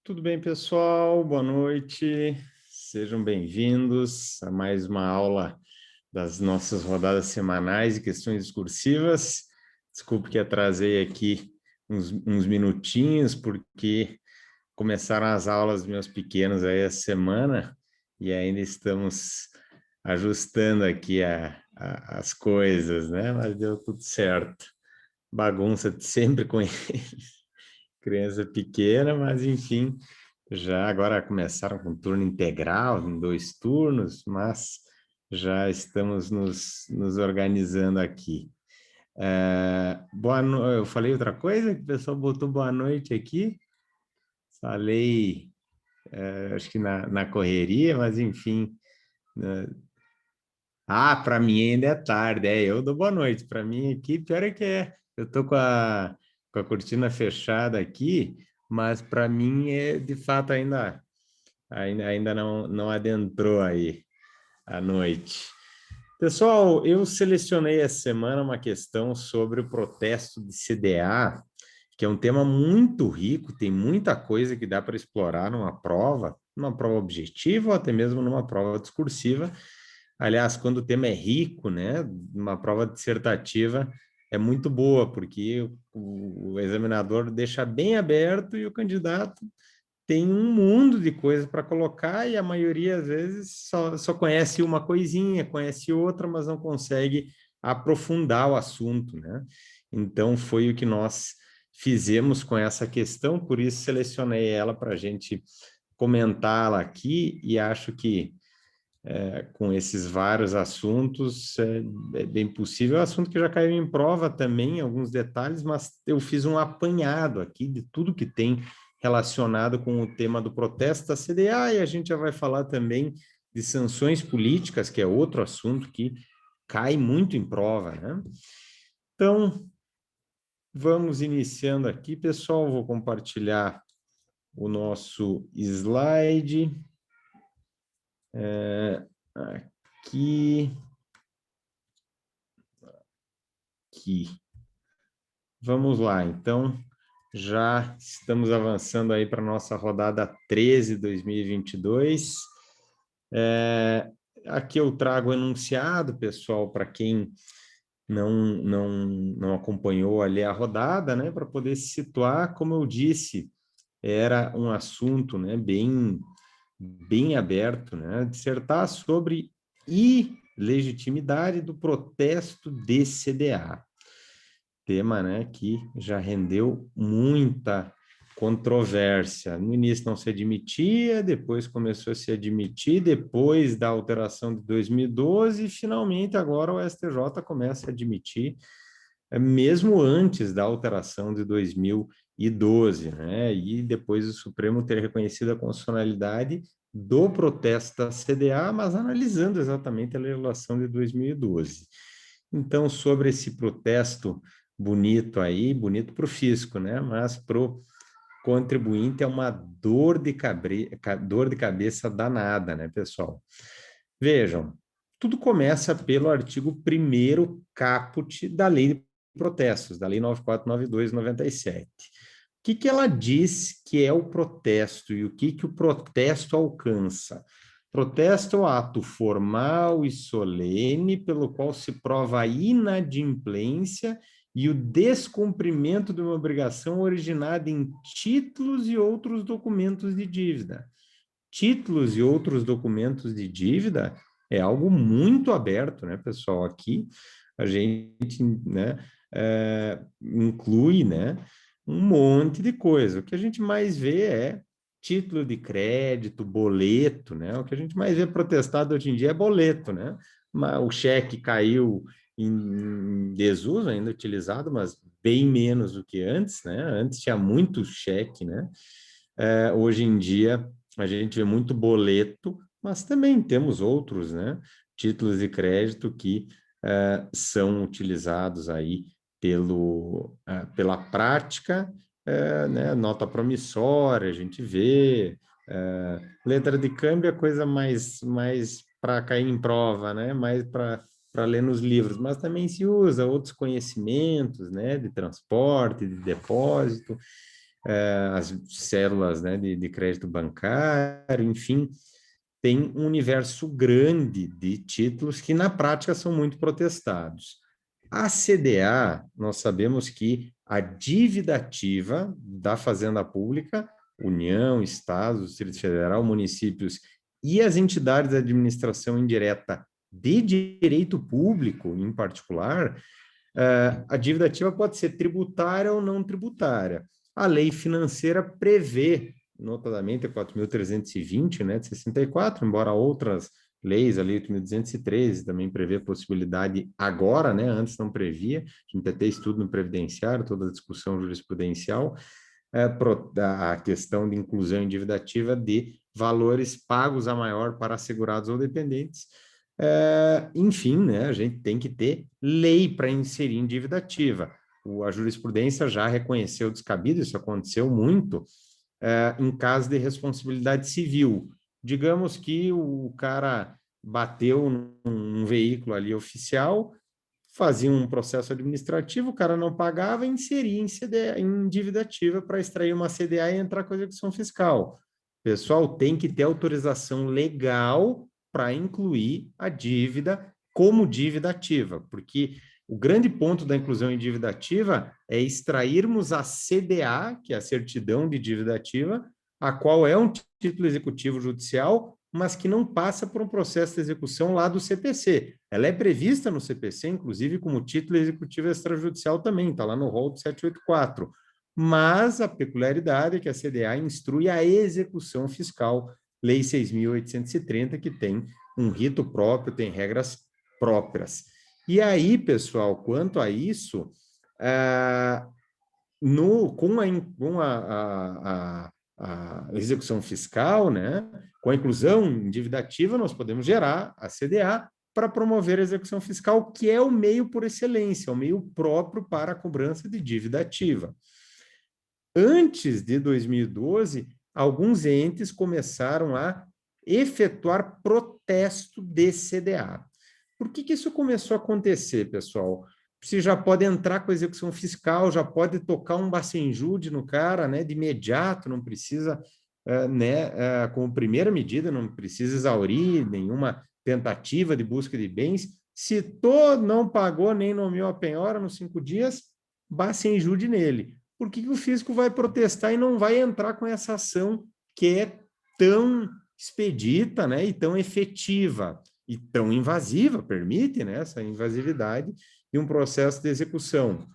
Tudo bem, pessoal? Boa noite. Sejam bem-vindos a mais uma aula das nossas rodadas semanais de questões discursivas. Desculpe que atrasei aqui uns minutinhos, porque começaram as aulas dos meus pequenos aí essa semana e ainda estamos ajustando aqui as coisas, né? Mas deu tudo certo. Bagunça sempre com eles. Criança pequena, mas enfim, já agora começaram com turno integral, em 2 turnos, mas já estamos nos organizando aqui. Eu falei outra coisa, que o pessoal botou boa noite aqui, falei, acho que na correria, mas enfim. né? Para mim ainda é tarde, eu dou boa noite. Para mim aqui, pior é que eu estou com a cortina fechada aqui, mas para mim de fato ainda não adentrou aí a noite. Pessoal, eu selecionei essa semana uma questão sobre o protesto de CDA, que é um tema muito rico, tem muita coisa que dá para explorar numa prova objetiva ou até mesmo numa prova discursiva. Aliás, quando o tema é rico, né, uma prova dissertativa é muito boa, porque o examinador deixa bem aberto e o candidato tem um mundo de coisas para colocar e a maioria, às vezes, só conhece uma coisinha, conhece outra, mas não consegue aprofundar o assunto, né? Então, foi o que nós fizemos com essa questão, por isso selecionei ela para a gente comentá-la aqui e acho que com esses vários assuntos é bem possível. É um assunto que já caiu em prova também, alguns detalhes, mas eu fiz um apanhado aqui de tudo que tem relacionado com o tema do protesto da CDA, e a gente já vai falar também de sanções políticas, que é outro assunto que cai muito em prova, né? Então, vamos iniciando aqui, pessoal. Vou compartilhar o nosso slide. Aqui. Vamos lá, então, já estamos avançando aí para a nossa rodada 13 de 2022. Aqui eu trago o enunciado, pessoal, para quem não acompanhou ali a rodada, né, para poder se situar. Como eu disse, era um assunto, né, bem aberto, né, dissertar sobre ilegitimidade do protesto de CDA. Tema, né, que já rendeu muita controvérsia. No início não se admitia, depois começou a se admitir, depois da alteração de 2012, e finalmente agora o STJ começa a admitir, mesmo antes da alteração de 2012, né? E depois o Supremo ter reconhecido a constitucionalidade do protesto da CDA, mas analisando exatamente a legislação de 2012. Então, sobre esse protesto bonito aí, bonito para o fisco, né? Mas para o contribuinte é uma dor de cabeça danada, né, pessoal? Vejam, tudo começa pelo artigo 1º caput da Lei de Protestos, da Lei 9492 de 97. O que ela diz que é o protesto e o que o protesto alcança? Protesto é o ato formal e solene pelo qual se prova a inadimplência e o descumprimento de uma obrigação originada em títulos e outros documentos de dívida. Títulos e outros documentos de dívida é algo muito aberto, né, pessoal? Aqui a gente, né, inclui, né, um monte de coisa. O que a gente mais vê é título de crédito, boleto, né? O que a gente mais vê protestado hoje em dia é boleto, né? O cheque caiu em desuso, ainda utilizado, mas bem menos do que antes, né? Antes tinha muito cheque, né? Hoje em dia a gente vê muito boleto, mas também temos outros, né? Títulos de crédito que são utilizados aí pela prática, né? Nota promissória, a gente vê, letra de câmbio é coisa mais para cair em prova, né? Mais para ler nos livros, mas também se usa outros conhecimentos, né? De transporte, de depósito. as células, né, de crédito bancário, enfim, tem um universo grande de títulos que, na prática, são muito protestados. A CDA, nós sabemos que a dívida ativa da Fazenda Pública, União, Estados, Distrito Federal, municípios e as entidades de administração indireta de direito público, em particular, a dívida ativa pode ser tributária ou não tributária. A lei financeira prevê, notadamente a 4.320, né, de 64, embora outras leis, a lei 8.213 também prevê a possibilidade agora, né, antes não previa, a gente até estudo no previdenciário, toda a discussão jurisprudencial, a questão de inclusão em dívida ativa de valores pagos a maior para assegurados ou dependentes. Enfim, né, a gente tem que ter lei para inserir em dívida ativa. A jurisprudência já reconheceu descabido, isso aconteceu muito, em caso de responsabilidade civil. Digamos que o cara bateu num veículo ali oficial, fazia um processo administrativo, o cara não pagava, inseria em dívida ativa para extrair uma CDA e entrar com a execução fiscal. Pessoal, tem que ter autorização legal para incluir a dívida como dívida ativa, porque o grande ponto da inclusão em dívida ativa é extrairmos a CDA, que é a certidão de dívida ativa, a qual é um título executivo judicial, mas que não passa por um processo de execução lá do CPC. Ela é prevista no CPC, inclusive, como título executivo extrajudicial também, está lá no rol do 784. Mas a peculiaridade é que a CDA instrui a execução fiscal, Lei 6.830, que tem um rito próprio, tem regras próprias. E aí, pessoal, quanto a isso, com a execução fiscal, né, com a inclusão em dívida ativa, nós podemos gerar a CDA para promover a execução fiscal, que é o meio por excelência, o meio próprio para a cobrança de dívida ativa. Antes de 2012, alguns entes começaram a efetuar protesto de CDA. Por que isso começou a acontecer, pessoal? Você já pode entrar com a execução fiscal, já pode tocar um bacenjude no cara, né, de imediato, não precisa, como primeira medida, não precisa exaurir nenhuma tentativa de busca de bens. Se não pagou nem nomeou a penhora nos 5 dias, bacenjude nele. Por que o físico vai protestar e não vai entrar com essa ação que é tão expedita, né, e tão efetiva e tão invasiva, permite, né, essa invasividade de um processo de execução?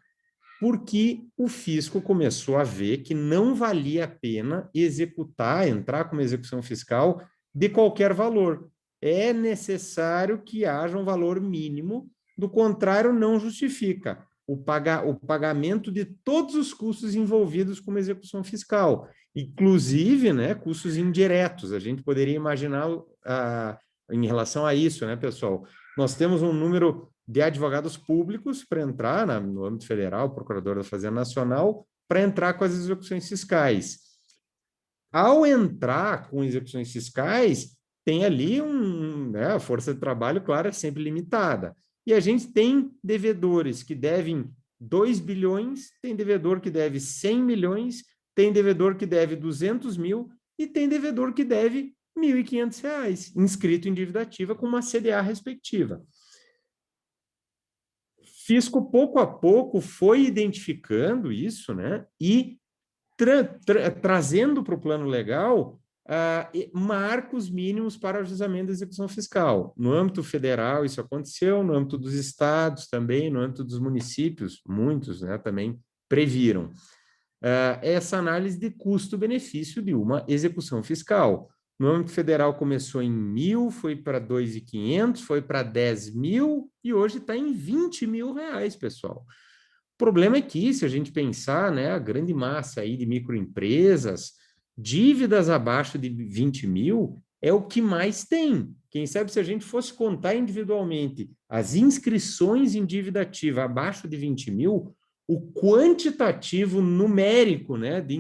Porque o fisco começou a ver que não valia a pena executar, entrar com uma execução fiscal de qualquer valor. É necessário que haja um valor mínimo, do contrário, não justifica o pagamento de todos os custos envolvidos com uma execução fiscal, inclusive, né, custos indiretos. A gente poderia imaginar em relação a isso, né, pessoal? Nós temos um número de advogados públicos para entrar no âmbito federal, procurador da Fazenda Nacional, para entrar com as execuções fiscais. Ao entrar com execuções fiscais, tem ali a força de trabalho, claro, é sempre limitada. E a gente tem devedores que devem 2 bilhões, tem devedor que deve 100 milhões, tem devedor que deve 200 mil e tem devedor que deve R$ 1.500, inscrito em dívida ativa com uma CDA respectiva. Fisco, pouco a pouco, foi identificando isso, né, e trazendo para o plano legal marcos mínimos para o ajuizamento da execução fiscal. No âmbito federal, isso aconteceu, no âmbito dos estados também, no âmbito dos municípios, muitos, né, também previram essa análise de custo-benefício de uma execução fiscal. No âmbito federal começou em 1.000, foi para 2.500, foi para 10.000 e hoje está em R$ 20.000, pessoal. O problema é que, se a gente pensar, né, a grande massa aí de microempresas, dívidas abaixo de 20 mil é o que mais tem. Quem sabe se a gente fosse contar individualmente as inscrições em dívida ativa abaixo de 20 mil, o quantitativo numérico, né, de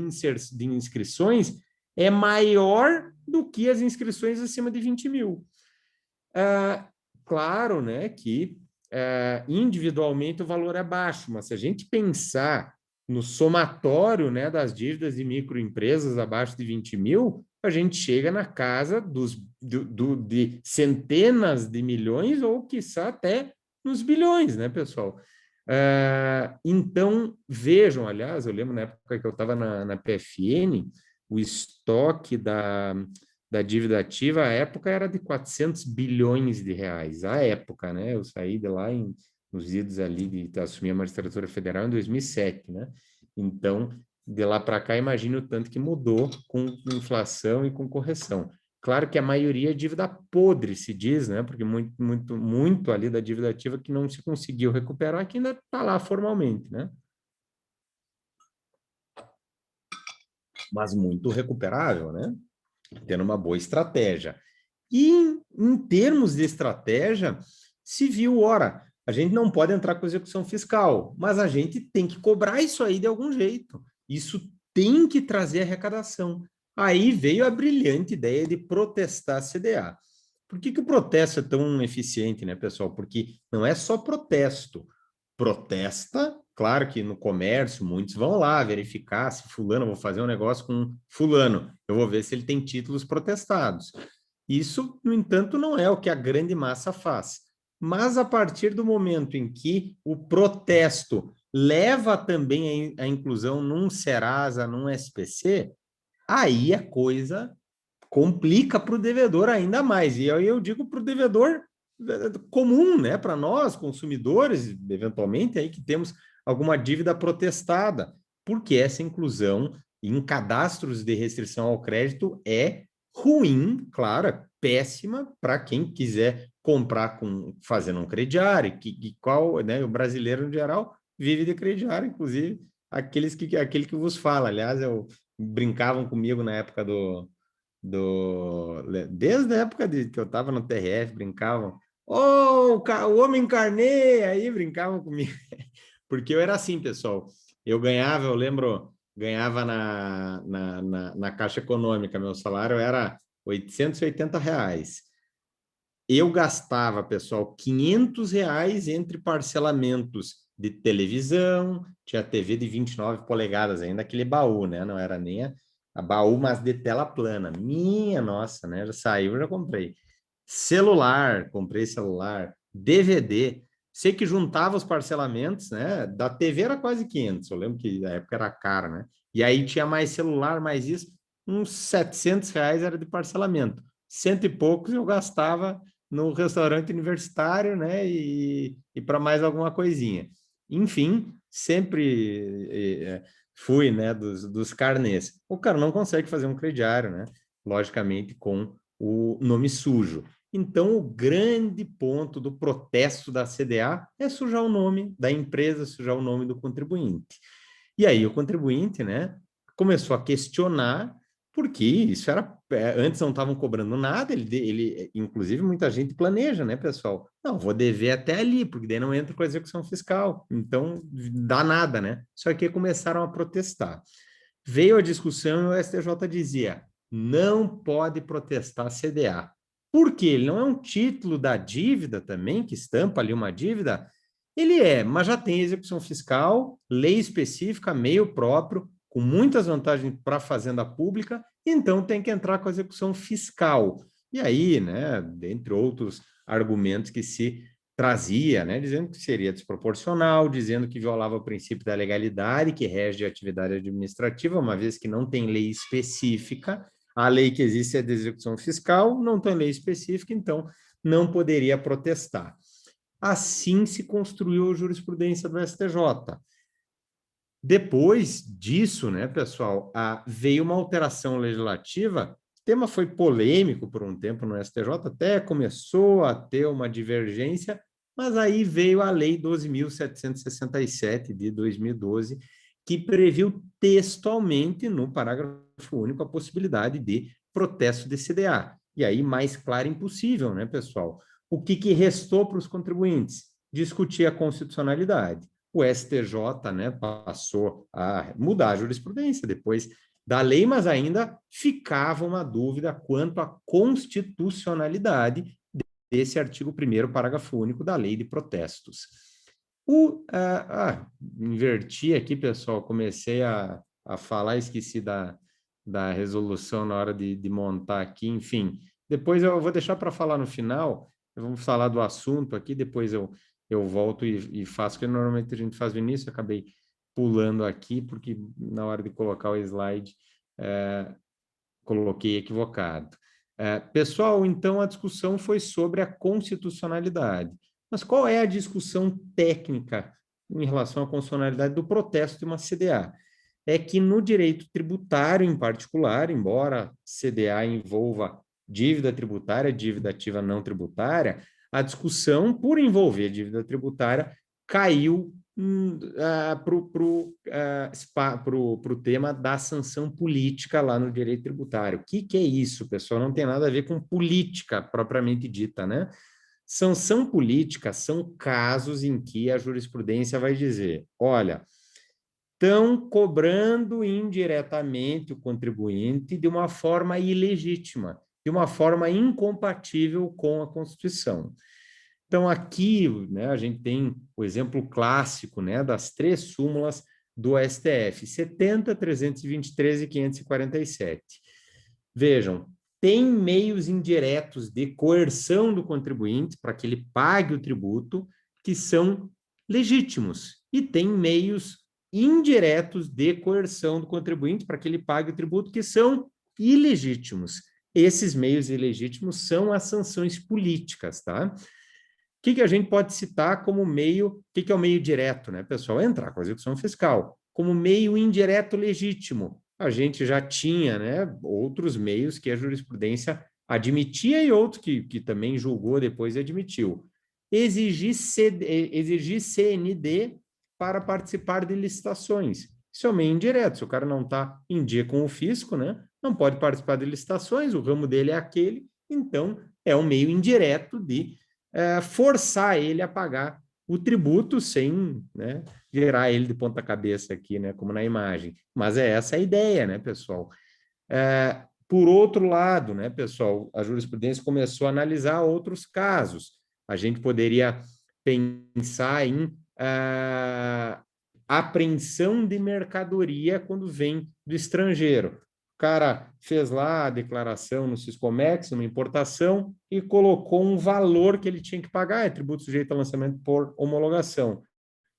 inscrições é maior do que as inscrições acima de 20 mil. Claro, né, que individualmente o valor é baixo, mas se a gente pensar no somatório, né, das dívidas de microempresas abaixo de 20 mil, a gente chega na casa de centenas de milhões ou, quiçá, até nos bilhões, né, pessoal? Então, vejam, aliás, eu lembro na época que eu estava na PFN, o estoque da dívida ativa, à época, era de 400 bilhões de reais. À época, né? Eu saí de lá nos idos ali de assumir a magistratura federal em 2007, né? Então, de lá para cá, imagine o tanto que mudou com inflação e com correção. Claro que a maioria é dívida podre, se diz, né? Porque muito ali da dívida ativa que não se conseguiu recuperar, que ainda está lá formalmente, né? Mas muito recuperável, né? Tendo uma boa estratégia. E em termos de estratégia, se viu, ora, a gente não pode entrar com execução fiscal, mas a gente tem que cobrar isso aí de algum jeito. Isso tem que trazer arrecadação. Aí veio a brilhante ideia de protestar a CDA. Por que o protesto é tão eficiente, né, pessoal? Porque não é só protesto. Protesta, claro que no comércio muitos vão lá verificar se fulano, vou fazer um negócio com fulano, eu vou ver se ele tem títulos protestados. Isso, no entanto, não é o que a grande massa faz. Mas a partir do momento em que o protesto leva também a inclusão num Serasa, num SPC, aí a coisa complica para o devedor ainda mais. E aí eu digo para o devedor comum, né? Para nós, consumidores, eventualmente, aí que temos alguma dívida protestada, porque essa inclusão em cadastros de restrição ao crédito é ruim, claro, é péssima para quem quiser comprar fazendo um crediário, né? O brasileiro, em geral, vive de crediário, inclusive aquele que vos fala. Aliás, brincavam comigo na época desde a época que eu estava no TRF, brincavam, o homem carnê, aí brincavam comigo, porque eu era assim, pessoal, eu lembro, ganhava na Caixa Econômica, meu salário era R$ 880. Eu gastava, pessoal, R$ 500 entre parcelamentos de televisão, tinha TV de 29 polegadas ainda, aquele baú, né? Não era nem a baú, mas de tela plana. Minha nossa, né? Já saiu, já comprei. Celular, comprei celular. DVD. Sei que juntava os parcelamentos, né? Da TV era quase 500. Eu lembro que na época era caro, né? E aí tinha mais celular, mais isso. Uns R$ 700 era de parcelamento. Cento e poucos eu gastava no restaurante universitário, né? E para mais alguma coisinha. Enfim, sempre fui, né? Dos carnês. O cara não consegue fazer um crediário, né? Logicamente, com o nome sujo. Então, o grande ponto do protesto da CDA é sujar o nome da empresa, sujar o nome do contribuinte. E aí o contribuinte, né, começou a questionar porque isso era antes não estavam cobrando nada, inclusive muita gente planeja, né, pessoal? Não, vou dever até ali, porque daí não entra com a execução fiscal, então dá nada, né? Só que começaram a protestar. Veio a discussão e o STJ dizia: não pode protestar CDA. Por quê? Ele não é um título da dívida também, que estampa ali uma dívida? Ele é, mas já tem execução fiscal, lei específica, meio próprio, com muitas vantagens para a fazenda pública, então tem que entrar com a execução fiscal. E aí, né, dentre outros argumentos que se trazia, né, dizendo que seria desproporcional, dizendo que violava o princípio da legalidade que rege a atividade administrativa, uma vez que não tem lei específica, a lei que existe é de execução fiscal, não tem lei específica, então não poderia protestar. Assim se construiu a jurisprudência do STJ. Depois disso, né, pessoal, veio uma alteração legislativa. O tema foi polêmico por um tempo no STJ, até começou a ter uma divergência, mas aí veio a Lei 12.767 de 2012, que previu textualmente no parágrafo único a possibilidade de protesto de CDA. E aí, mais claro impossível, né, pessoal? O que restou para os contribuintes? Discutir a constitucionalidade. O STJ, né, passou a mudar a jurisprudência depois da lei, mas ainda ficava uma dúvida quanto à constitucionalidade desse artigo 1º, parágrafo único da Lei de Protestos. Inverti aqui, pessoal, comecei a falar, esqueci da resolução na hora de montar aqui, enfim. Depois eu vou deixar para falar no final, vamos falar do assunto aqui, depois eu volto e faço, que normalmente a gente faz no início, acabei pulando aqui, porque na hora de colocar o slide, coloquei equivocado. Pessoal, então a discussão foi sobre a constitucionalidade. Mas qual é a discussão técnica em relação à constitucionalidade do protesto de uma CDA? É que no direito tributário em particular, embora CDA envolva dívida tributária, dívida ativa não tributária, a discussão por envolver dívida tributária caiu para o tema da sanção política lá no direito tributário. O que é isso, pessoal? Não tem nada a ver com política propriamente dita, né? Sanção política são casos em que a jurisprudência vai dizer, olha, estão cobrando indiretamente o contribuinte de uma forma ilegítima, de uma forma incompatível com a Constituição. Então, aqui, né, a gente tem o exemplo clássico, né, das 3 súmulas do STF, 70, 323 e 547. Vejam, tem meios indiretos de coerção do contribuinte para que ele pague o tributo que são legítimos, e tem meios indiretos de coerção do contribuinte para que ele pague o tributo que são ilegítimos. Esses meios ilegítimos são as sanções políticas, tá? O que a gente pode citar como meio, o que é o meio direto, né, pessoal? Entrar com a execução fiscal. Como meio indireto legítimo, a gente já tinha, né, outros meios que a jurisprudência admitia e outros que também julgou depois e admitiu. Exigir CND para participar de licitações. Isso é um meio indireto. Se o cara não está em dia com o fisco, né, não pode participar de licitações, o ramo dele é aquele, então é um meio indireto de forçar ele a pagar o tributo sem, né, gerar ele de ponta cabeça aqui, né, como na imagem. Mas é essa a ideia, né, pessoal? Por outro lado, né, pessoal, a jurisprudência começou a analisar outros casos. A gente poderia pensar em apreensão de mercadoria quando vem do estrangeiro. O cara fez lá a declaração no Siscomex, uma importação, e colocou um valor que ele tinha que pagar, é tributo sujeito a lançamento por homologação.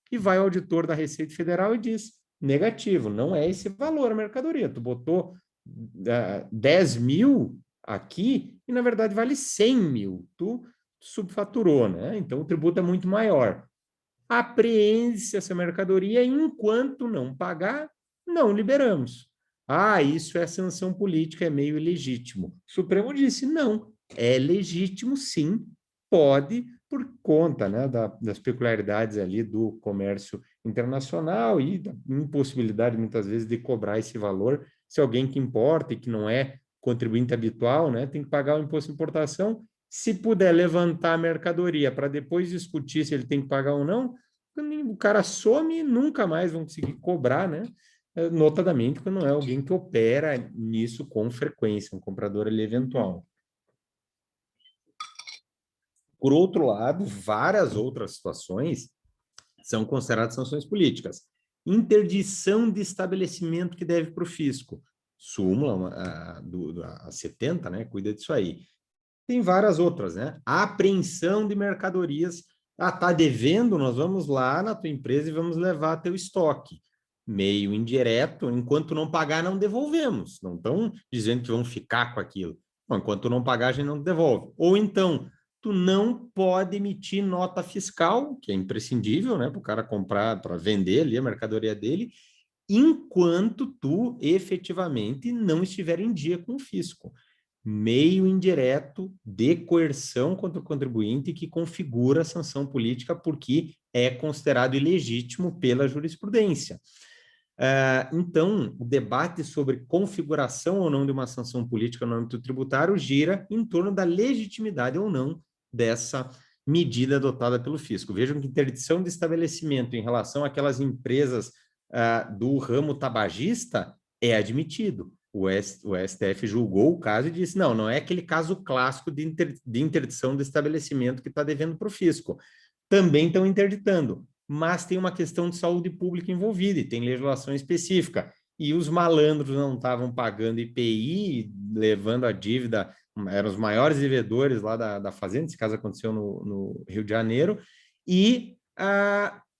E vai o auditor da Receita Federal e diz, negativo, não é esse valor a mercadoria, tu botou 10 mil aqui e, na verdade, vale 100 mil, tu subfaturou, né? Então, o tributo é muito maior. Apreende-se essa mercadoria, enquanto não pagar, não liberamos. Isso é sanção política, é meio ilegítimo. O Supremo disse, não, é legítimo sim, pode, por conta, né, das peculiaridades ali do comércio internacional e da impossibilidade, muitas vezes, de cobrar esse valor. Se alguém que importa e que não é contribuinte habitual, né, tem que pagar o imposto de importação. Se puder levantar a mercadoria para depois discutir se ele tem que pagar ou não, o cara some e nunca mais vão conseguir cobrar, né? Notadamente quando não é alguém que opera nisso com frequência, um comprador ali eventual. Por outro lado, várias outras situações são consideradas sanções políticas. Interdição de estabelecimento que deve para o fisco. Súmula a 70, né? Cuida disso aí. Tem várias outras, né? A apreensão de mercadorias. Tá devendo, nós vamos lá na tua empresa e vamos levar teu estoque. Meio indireto, enquanto não pagar, não devolvemos. Não estão dizendo que vão ficar com aquilo. Bom, enquanto não pagar, a gente não devolve. Ou então, tu não pode emitir nota fiscal, que é imprescindível, né? Para o cara comprar, para vender ali a mercadoria dele, enquanto tu efetivamente não estiver em dia com o fisco. Meio indireto de coerção contra o contribuinte que configura a sanção política porque é considerado ilegítimo pela jurisprudência. Então, o debate sobre configuração ou não de uma sanção política no âmbito tributário gira em torno da legitimidade ou não dessa medida adotada pelo fisco. Vejam que interdição de estabelecimento em relação àquelas empresas do ramo tabagista é admitido. O STF julgou o caso e disse, não é aquele caso clássico de interdição de estabelecimento que está devendo para o fisco. Também estão interditando. mas tem uma questão de saúde pública envolvida e tem legislação específica. E os malandros não estavam pagando IPI, levando a dívida, eram os maiores devedores lá da Fazenda, esse caso aconteceu no Rio de Janeiro, e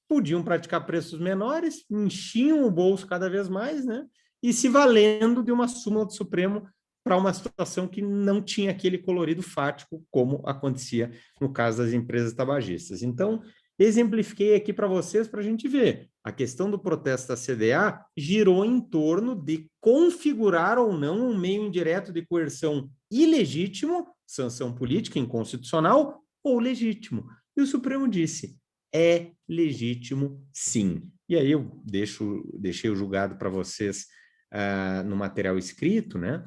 podiam praticar preços menores, enchiam o bolso cada vez mais, né? E se valendo de uma súmula do Supremo para uma situação que não tinha aquele colorido fático, como acontecia no caso das empresas tabagistas. Então, exemplifiquei aqui para vocês para a gente ver. A questão do protesto da CDA girou em torno de configurar ou não um meio indireto de coerção ilegítimo, sanção política inconstitucional, ou legítimo. E o Supremo disse, é legítimo sim. E aí eu deixei o julgado para vocês no material escrito, né?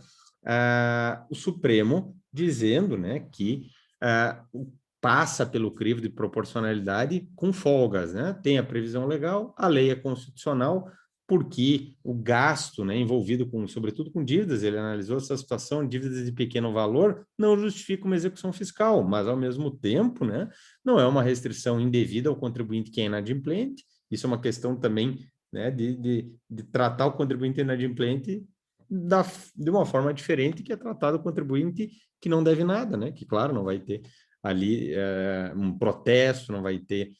O Supremo dizendo, né, que passa pelo crivo de proporcionalidade com folgas, né? Tem a previsão legal, a lei é constitucional, porque o gasto, né, envolvido sobretudo com dívidas, ele analisou essa situação, dívidas de pequeno valor, não justifica uma execução fiscal, mas ao mesmo tempo, né, não é uma restrição indevida ao contribuinte que é inadimplente, isso é uma questão também, né, de tratar o contribuinte inadimplente de uma forma diferente que é tratado o contribuinte que não deve nada, né, que claro, não vai ter ali um protesto, não vai ter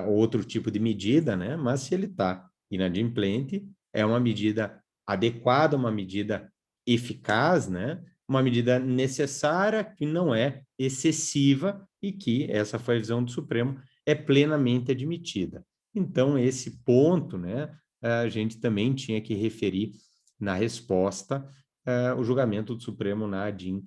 outro tipo de medida, né, mas se ele está inadimplente, é uma medida adequada, uma medida eficaz, né? Uma medida necessária, que não é excessiva e que, essa foi a visão do Supremo, é plenamente admitida. Então, esse ponto, né, a gente também tinha que referir na resposta o julgamento do Supremo na ADIM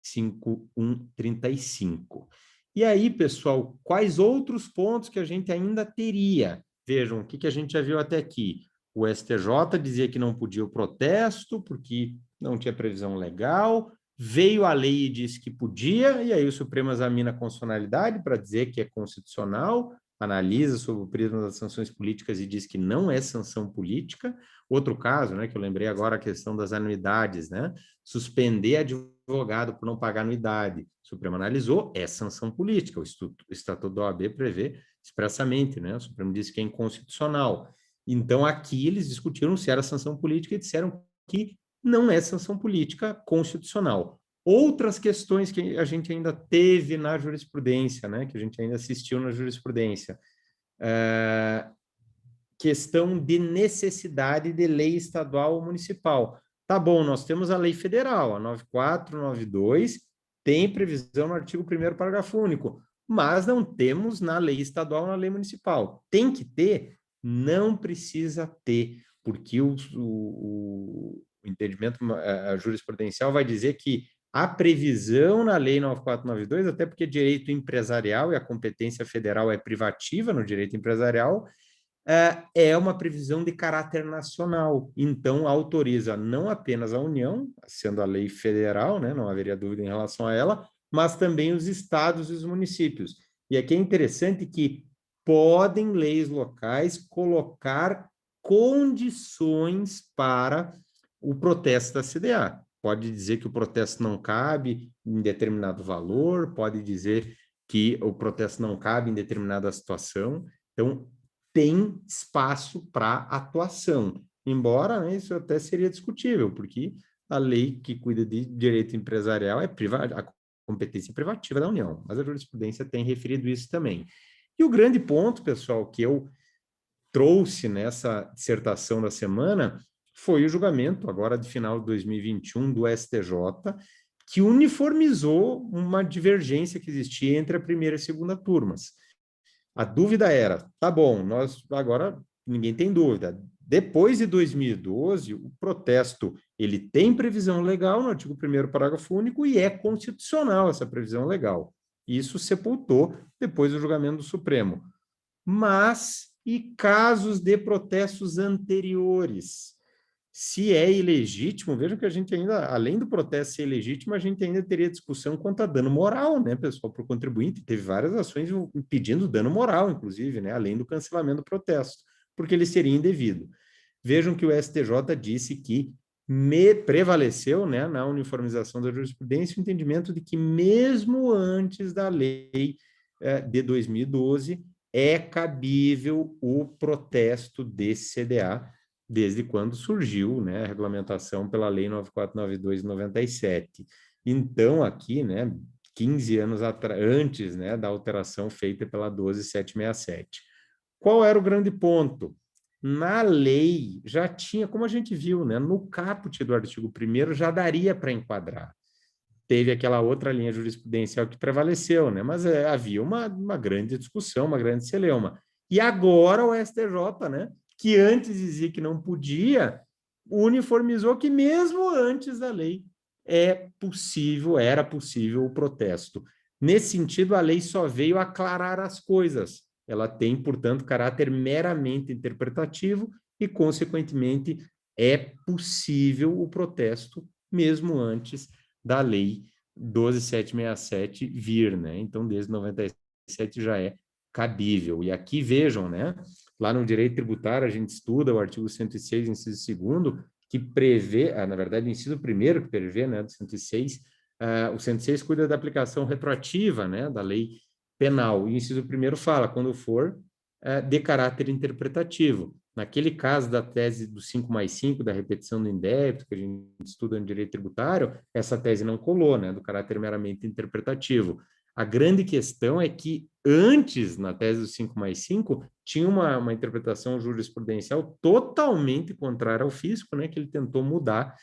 5135. E aí, pessoal, quais outros pontos que a gente ainda teria? Vejam, o que a gente já viu até aqui? O STJ dizia que não podia o protesto, porque não tinha previsão legal, veio a lei e disse que podia, e aí o Supremo examina a constitucionalidade para dizer que é constitucional, analisa sobre o prisma das sanções políticas e diz que não é sanção política. Outro caso, né, que eu lembrei agora, a questão das anuidades, né? Suspender advogado por não pagar anuidade. O Supremo analisou, é sanção política. O Estatuto da OAB prevê expressamente, né? O Supremo disse que é inconstitucional. Então, aqui eles discutiram se era sanção política e disseram que não é sanção política constitucional. Outras questões que a gente ainda teve na jurisprudência, né? Que a gente ainda assistiu na jurisprudência. Questão de necessidade de lei estadual ou municipal. Tá bom, nós temos a lei federal, a 9492, tem previsão no artigo 1º, parágrafo único, mas não temos na lei estadual ou na lei municipal. Tem que ter? Não precisa ter, porque o entendimento jurisprudencial vai dizer que a previsão na lei 9492, até porque direito empresarial e a competência federal é privativa no direito empresarial, é uma previsão de caráter nacional, então autoriza não apenas a União, sendo a lei federal, né, não haveria dúvida em relação a ela, mas também os estados e os municípios. E aqui é interessante que podem leis locais colocar condições para o protesto da CDA. Pode dizer que o protesto não cabe em determinado valor, pode dizer que o protesto não cabe em determinada situação. Então, tem espaço para atuação, embora, né, isso até seria discutível, porque a lei que cuida de direito empresarial é a competência privativa da União, mas a jurisprudência tem referido isso também. E o grande ponto, pessoal, que eu trouxe nessa dissertação da semana foi o julgamento, agora de final de 2021, do STJ, que uniformizou uma divergência que existia entre a primeira e a segunda turmas. A dúvida era, tá bom, nós agora ninguém tem dúvida. Depois de 2012, o protesto ele tem previsão legal no artigo 1º, parágrafo único, e é constitucional essa previsão legal. Isso sepultou depois do julgamento do Supremo. Mas e casos de protestos anteriores? Se é ilegítimo, vejam que a gente ainda, além do protesto ser ilegítimo, a gente ainda teria discussão quanto a dano moral, né, pessoal, para o contribuinte. Teve várias ações pedindo dano moral, inclusive, né, além do cancelamento do protesto, porque ele seria indevido. Vejam que o STJ disse que prevaleceu, né, na uniformização da jurisprudência o entendimento de que mesmo antes da lei de 2012, é cabível o protesto desse CDA, desde quando surgiu, né, a regulamentação pela Lei 9492 de 97. Então, aqui, né, 15 anos antes, né, da alteração feita pela 12767. Qual era o grande ponto? Na lei já tinha, como a gente viu, né, no caput do artigo 1º já daria para enquadrar. Teve aquela outra linha jurisprudencial que prevaleceu, né? Mas havia uma grande discussão, uma grande celeuma. E agora o STJ, né, que antes dizia que não podia, uniformizou que mesmo antes da lei era possível o protesto. Nesse sentido, a lei só veio aclarar as coisas. Ela tem, portanto, caráter meramente interpretativo e, consequentemente, é possível o protesto mesmo antes da lei 12.767 vir, né? Então, desde 97 já é cabível. E aqui vejam, né? Lá no direito tributário, a gente estuda o artigo 106, inciso 2º, que prevê, na verdade, o inciso 1º que prevê, né, do 106, o 106 cuida da aplicação retroativa, né, da lei penal. E o inciso 1º fala, quando for de caráter interpretativo. Naquele caso da tese do 5+5, da repetição do indébito, que a gente estuda no direito tributário, essa tese não colou, né, do caráter meramente interpretativo. A grande questão é que antes, na tese do 5+5, tinha uma interpretação jurisprudencial totalmente contrária ao fisco, né, que ele tentou mudar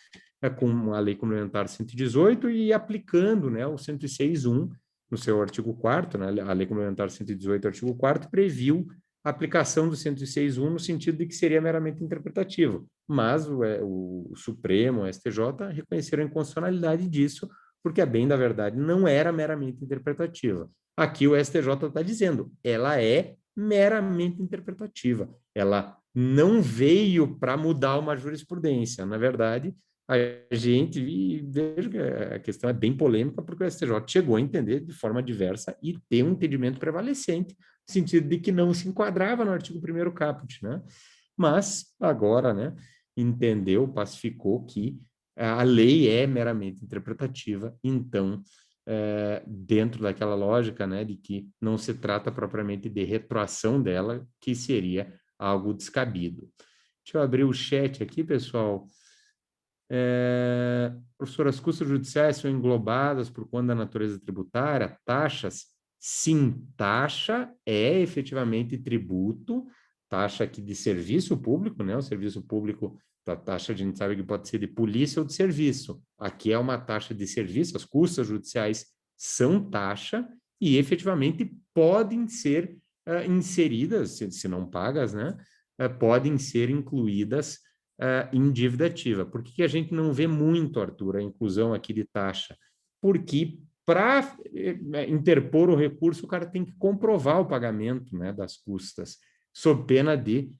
com a Lei Complementar 118 e aplicando, né, o 106.1 no seu artigo 4º, né, a Lei Complementar 118, artigo 4º, previu a aplicação do 106.1 no sentido de que seria meramente interpretativo, mas o Supremo, o STJ, reconheceram a inconstitucionalidade disso, porque, a bem da verdade, não era meramente interpretativa. Aqui o STJ está dizendo, ela é meramente interpretativa, ela não veio para mudar uma jurisprudência. Na verdade, a gente, e vejo que a questão é bem polêmica, porque o STJ chegou a entender de forma diversa e ter um entendimento prevalecente, no sentido de que não se enquadrava no artigo 1º caput, né? Mas agora, né, entendeu, pacificou que a lei é meramente interpretativa, então, dentro daquela lógica, né, de que não se trata propriamente de retroação dela, que seria algo descabido. Deixa eu abrir o chat aqui, pessoal. Professor, as custas judiciais são englobadas por conta da natureza tributária? Taxas? Sim, taxa é efetivamente tributo, taxa aqui de serviço público, né? O serviço público, a taxa a gente sabe que pode ser de polícia ou de serviço. Aqui é uma taxa de serviço, as custas judiciais são taxa e efetivamente podem ser inseridas, se não pagas, né? Podem ser incluídas em dívida ativa. Por que a gente não vê muito, Arthur, a inclusão aqui de taxa? Porque para interpor o recurso, o cara tem que comprovar o pagamento, né, das custas, sob pena de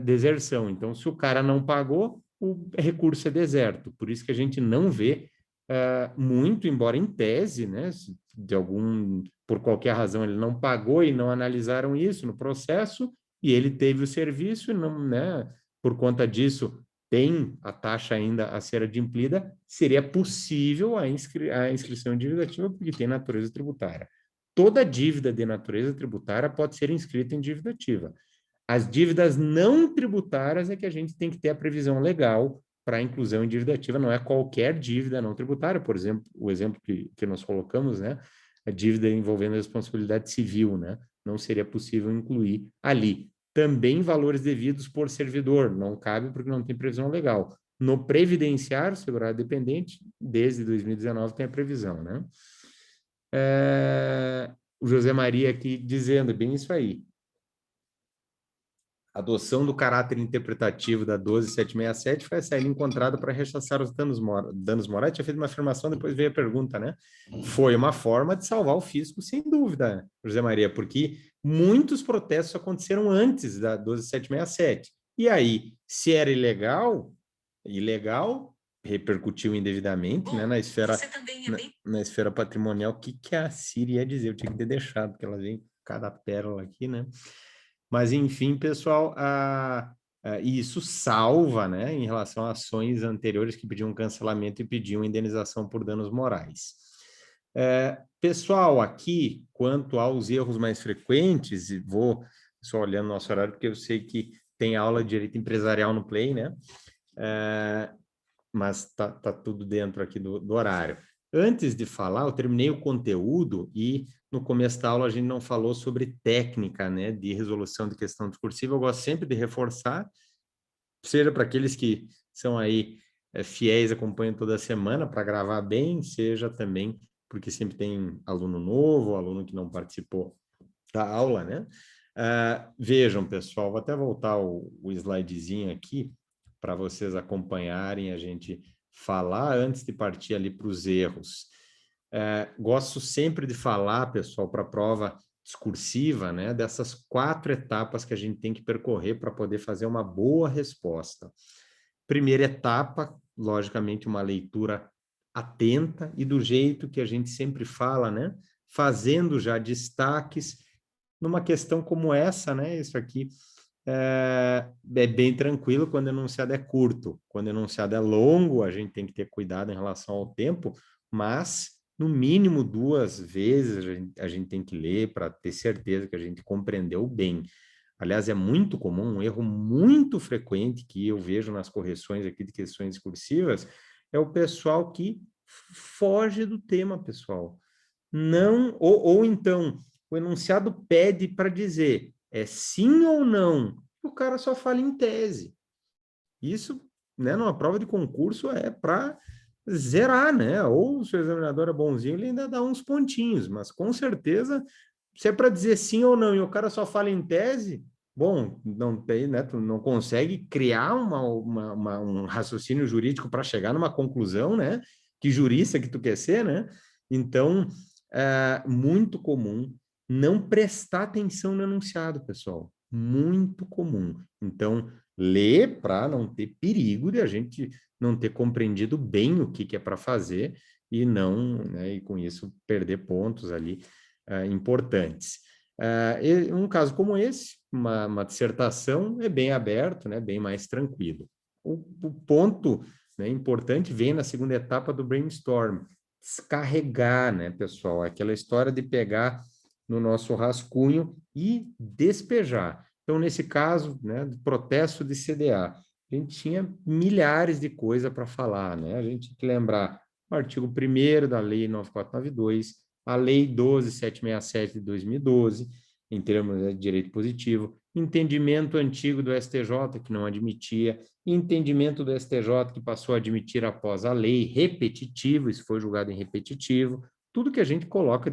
deserção. Então, se o cara não pagou, o recurso é deserto. Por isso que a gente não vê muito, embora em tese, né, por qualquer razão, ele não pagou e não analisaram isso no processo, e ele teve o serviço e não, né, por conta disso, tem a taxa ainda a ser adimplida, seria possível a inscrição em dívida ativa, porque tem natureza tributária. Toda dívida de natureza tributária pode ser inscrita em dívida ativa. As dívidas não tributárias é que a gente tem que ter a previsão legal para a inclusão em dívida ativa, não é qualquer dívida não tributária, por exemplo, o exemplo que nós colocamos, né, a dívida envolvendo a responsabilidade civil, né, não seria possível incluir ali. Também valores devidos por servidor, não cabe porque não tem previsão legal. No previdenciário, segurado dependente, desde 2019 tem a previsão, né? O José Maria aqui dizendo, bem isso aí. A adoção do caráter interpretativo da 12767 foi a saída encontrada para rechaçar os danos morais. Tinha feito uma afirmação, depois veio a pergunta, né? Foi uma forma de salvar o fisco, sem dúvida, José Maria, porque muitos protestos aconteceram antes da 12767. E aí, se era ilegal, repercutiu indevidamente, né, na esfera patrimonial. O que a Siri ia dizer? Eu tinha que ter deixado, porque ela vem cada pérola aqui, né? Mas, enfim, pessoal, isso salva, né, em relação a ações anteriores que pediam cancelamento e pediam indenização por danos morais. Pessoal, aqui, quanto aos erros mais frequentes, e vou só olhando nosso horário, porque eu sei que tem aula de direito empresarial no Play, né? Mas tá tudo dentro aqui do horário. Antes de falar, eu terminei o conteúdo e no começo da aula a gente não falou sobre técnica, né, de resolução de questão discursiva. Eu gosto sempre de reforçar, seja para aqueles que são aí fiéis, acompanham toda semana para gravar bem, seja também porque sempre tem aluno novo, aluno que não participou da aula, né? Vejam, pessoal, vou até voltar o slidezinho aqui para vocês acompanharem a gente falar antes de partir ali para os erros. Gosto sempre de falar, pessoal, para a prova discursiva, né, dessas 4 etapas que a gente tem que percorrer para poder fazer uma boa resposta. Primeira etapa, logicamente, uma leitura atenta e do jeito que a gente sempre fala, né, fazendo já destaques numa questão como essa, né, isso aqui é bem tranquilo quando o enunciado é curto. Quando o enunciado é longo, a gente tem que ter cuidado em relação ao tempo, mas no mínimo 2 vezes a gente tem que ler para ter certeza que a gente compreendeu bem. Aliás, é muito comum, um erro muito frequente que eu vejo nas correções aqui de questões discursivas, é o pessoal que foge do tema, pessoal. Não, ou então, o enunciado pede para dizer é sim ou não, o cara só fala em tese. Isso, né, numa prova de concurso é para zerar, né? Ou o seu examinador é bonzinho, ele ainda dá uns pontinhos, mas com certeza, se é para dizer sim ou não e o cara só fala em tese, bom, não tem, né? Tu não consegue criar um raciocínio jurídico para chegar numa conclusão, né? Que jurista que tu quer ser, né? Então, é muito comum não prestar atenção no enunciado, pessoal. Muito comum. Então, ler para não ter perigo de a gente não ter compreendido bem o que é para fazer e não, né, e com isso perder pontos ali importantes. Um caso como esse, uma dissertação é bem aberto, né, bem mais tranquilo. O ponto, né, importante vem na segunda etapa do brainstorm, descarregar, né, pessoal, aquela história de pegar no nosso rascunho e despejar. Então, nesse caso, né, do protesto de CDA, a gente tinha milhares de coisas para falar, né? A gente tem que lembrar o artigo 1º da Lei 9492, a Lei 12767 de 2012, em termos de direito positivo, entendimento antigo do STJ, que não admitia, entendimento do STJ, que passou a admitir após a lei, repetitivo, isso foi julgado em repetitivo, tudo que a gente coloca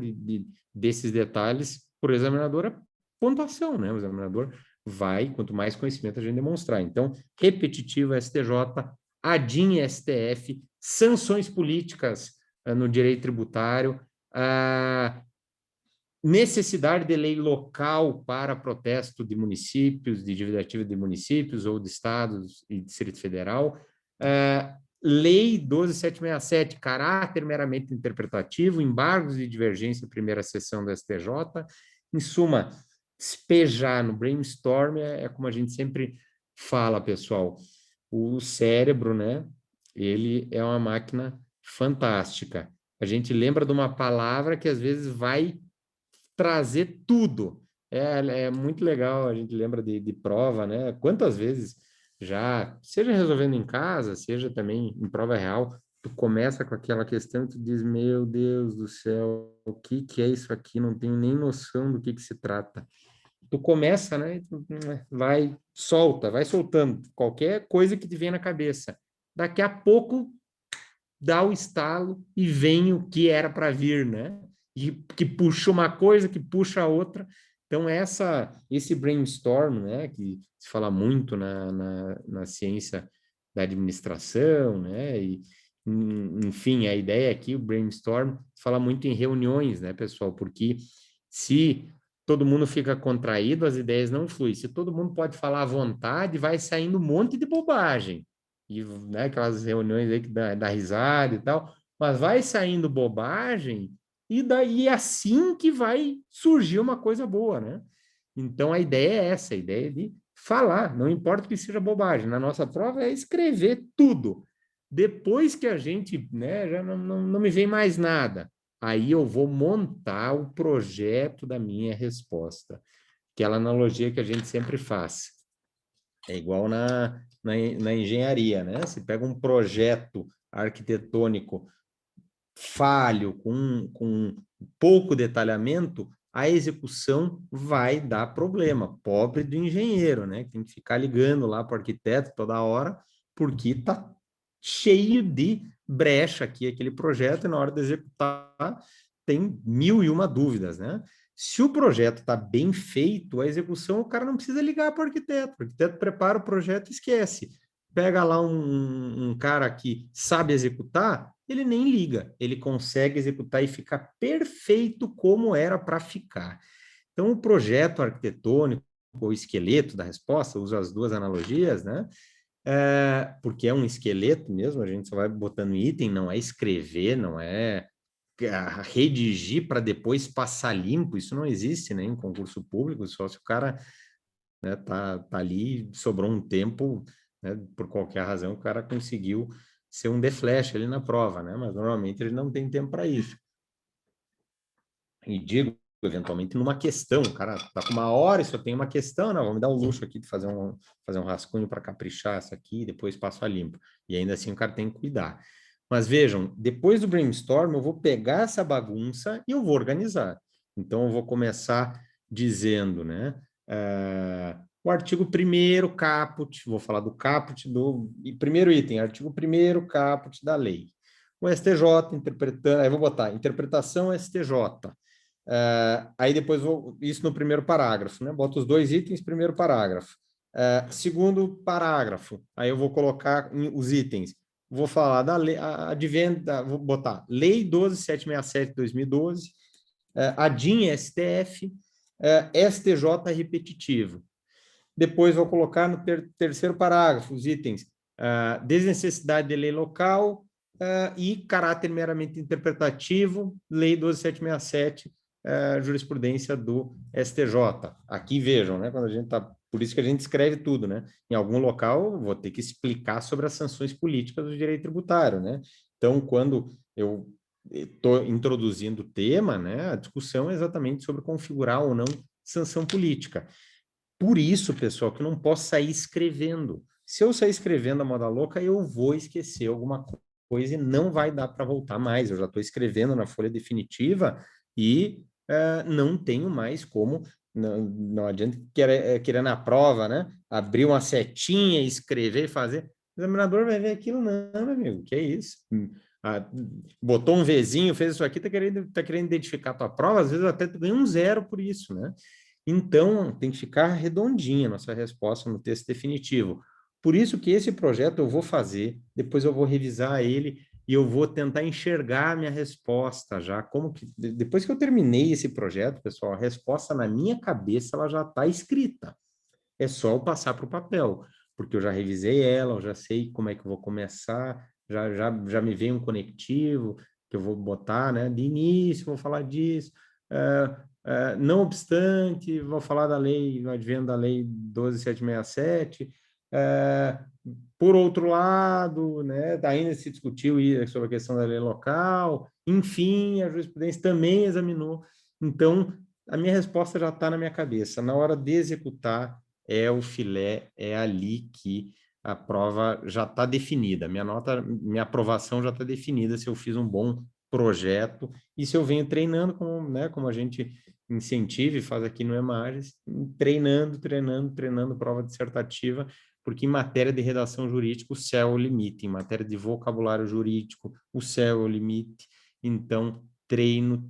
desses detalhes por examinador é pontuação, né? O examinador vai, quanto mais conhecimento a gente demonstrar. Então, repetitivo STJ, ADIM STF, sanções políticas no direito tributário, necessidade de lei local para protesto de municípios, de dívida ativa de municípios ou de estados e Distrito Federal, Lei 12767, caráter meramente interpretativo, embargos de divergência, primeira sessão do STJ. Em suma, despejar no brainstorm é como a gente sempre fala, pessoal. O cérebro, né? Ele é uma máquina fantástica. A gente lembra de uma palavra que às vezes vai trazer tudo. É muito legal, a gente lembra de prova, né? Quantas vezes já, seja resolvendo em casa, seja também em prova real, tu começa com aquela questão e tu diz, meu Deus do céu, o que é isso aqui? Não tenho nem noção do que se trata. Tu começa, né? Vai, solta, vai soltando qualquer coisa que te vem na cabeça. Daqui a pouco dá o estalo e vem o que era para vir, né? E que puxa uma coisa, que puxa a outra. Então, esse brainstorm, né, que se fala muito na ciência da administração, né, e, enfim, a ideia aqui, o brainstorm, fala muito em reuniões, né, pessoal, porque se todo mundo fica contraído, as ideias não fluem. Se todo mundo pode falar à vontade, vai saindo um monte de bobagem. E, né, aquelas reuniões aí que dá risada e tal, mas vai saindo bobagem e daí é assim que vai surgir uma coisa boa, né? Então, a ideia é essa, a ideia é de falar, não importa que seja bobagem. Na nossa prova é escrever tudo. Depois que a gente, né, já não me vem mais nada. aí eu vou montar o projeto da minha resposta. Aquela analogia que a gente sempre faz. É igual na engenharia, né? Você pega um projeto arquitetônico falho, com pouco detalhamento, a execução vai dar problema. Pobre do engenheiro, né? Tem que ficar ligando lá para o arquiteto toda hora, porque está cheio de brecha aqui aquele projeto, e na hora de executar tem 1001 dúvidas, né? Se o projeto está bem feito, a execução, o cara não precisa ligar para o arquiteto prepara o projeto e esquece. Pega lá um cara que sabe executar, ele nem liga, ele consegue executar e fica perfeito como era para ficar. Então, o projeto arquitetônico, o esqueleto da resposta, uso as duas analogias, né? Porque é um esqueleto mesmo, a gente só vai botando item, não é escrever, não é redigir para depois passar limpo, isso não existe, né, em concurso público, só se o cara, né, tá ali, sobrou um tempo, né, por qualquer razão, o cara conseguiu ser um The Flash ali na prova, né, mas normalmente ele não tem tempo para isso. E digo, eventualmente, numa questão, o cara tá com 1 hora e só tem uma questão, não, vamos dar o luxo aqui de fazer um rascunho para caprichar essa aqui e depois passo a limpo. E ainda assim o cara tem que cuidar. Mas vejam, depois do brainstorm, eu vou pegar essa bagunça e eu vou organizar. Então, eu vou começar dizendo, né? O artigo 1º caput, vou falar do caput do primeiro item, artigo 1º caput da lei. O STJ interpretando, aí vou botar interpretação STJ. Aí depois isso no primeiro parágrafo, né? Boto os 2 itens, primeiro parágrafo. Segundo parágrafo, aí eu vou colocar os itens. Vou falar da lei, vou botar Lei 12.767 de 2012, ADIM STF, STJ repetitivo. Depois vou colocar no terceiro parágrafo os itens desnecessidade de lei local e caráter meramente interpretativo, Lei 12.767, jurisprudência do STJ. Aqui vejam, né? Quando a gente tá, por isso que a gente escreve tudo, né? Em algum local eu vou ter que explicar sobre as sanções políticas do direito tributário, né? Então, quando eu estou introduzindo o tema, né? A discussão é exatamente sobre configurar ou não sanção política. Por isso, pessoal, que eu não posso sair escrevendo. Se eu sair escrevendo a moda louca, eu vou esquecer alguma coisa e não vai dar para voltar mais. Eu já estou escrevendo na folha definitiva e não tenho mais como. Não adianta querer na prova, né? Abrir uma setinha, escrever e fazer. O examinador vai ver aquilo, não, meu amigo, que é isso? Botou um Vzinho, fez isso aqui, tá querendo identificar a tua prova, às vezes até tu ganha um 0 por isso, né? Então, tem que ficar redondinha a nossa resposta no texto definitivo. Por isso que esse projeto eu vou fazer, depois eu vou revisar ele e eu vou tentar enxergar a minha resposta já. Como que depois que eu terminei esse projeto, pessoal, a resposta na minha cabeça ela já está escrita. É só eu passar para o papel, porque eu já revisei ela, eu já sei como é que eu vou começar, já me veio um conectivo que eu vou botar, né? De início, vou falar disso. Não obstante, vou falar da lei, no advento da lei 12.767. Por outro lado, né, ainda se discutiu sobre a questão da lei local, enfim, a jurisprudência também examinou. Então, a minha resposta já está na minha cabeça. Na hora de executar, é o filé, é ali que a prova já está definida. Minha aprovação já está definida se eu fiz um bom projeto e se eu venho treinando, como a gente incentiva e faz aqui no Emages, treinando prova dissertativa, porque em matéria de redação jurídica o céu é o limite, em matéria de vocabulário jurídico o céu é o limite, então treino.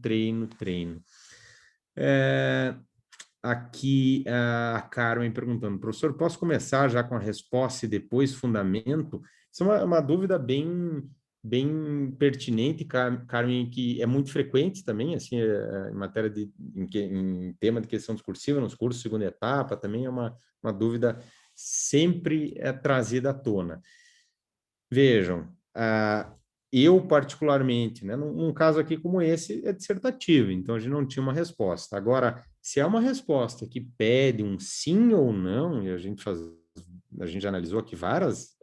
Aqui a Carmen perguntando, professor, posso começar já com a resposta e depois fundamento? Isso é uma dúvida bem pertinente, Carmen, que é muito frequente também, assim, em matéria em tema de questão discursiva, nos cursos de segunda etapa, também é uma dúvida sempre trazida à tona. Vejam, eu particularmente, né, num caso aqui como esse, é dissertativo, então a gente não tinha uma resposta. Agora, se é uma resposta que pede um sim ou não, e a gente já analisou aqui várias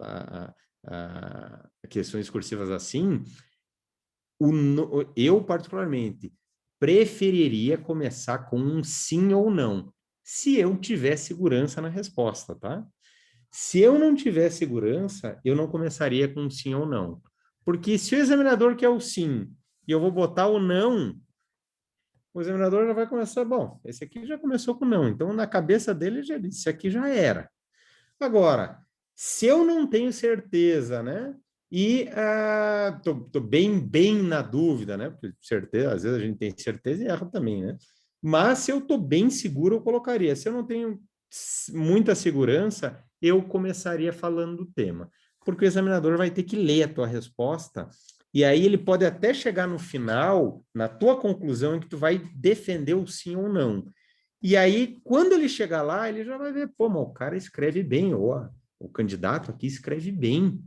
questões discursivas assim, eu, particularmente, preferiria começar com um sim ou não, se eu tiver segurança na resposta, tá? Se eu não tiver segurança, eu não começaria com um sim ou não. Porque se o examinador quer o sim e eu vou botar o não, o examinador já vai começar, bom, esse aqui já começou com não, então na cabeça dele já disse, isso aqui já era. Agora, se eu não tenho certeza, né? E tô bem na dúvida, né? Porque certeza, às vezes a gente tem certeza e erra também, né? Mas se eu tô bem seguro, eu colocaria. Se eu não tenho muita segurança, eu começaria falando do tema. Porque o examinador vai ter que ler a tua resposta, e aí ele pode até chegar no final, na tua conclusão, em que tu vai defender o sim ou não. E aí, quando ele chegar lá, ele já vai ver, pô, mas o cara escreve bem, ó, o candidato aqui escreve bem,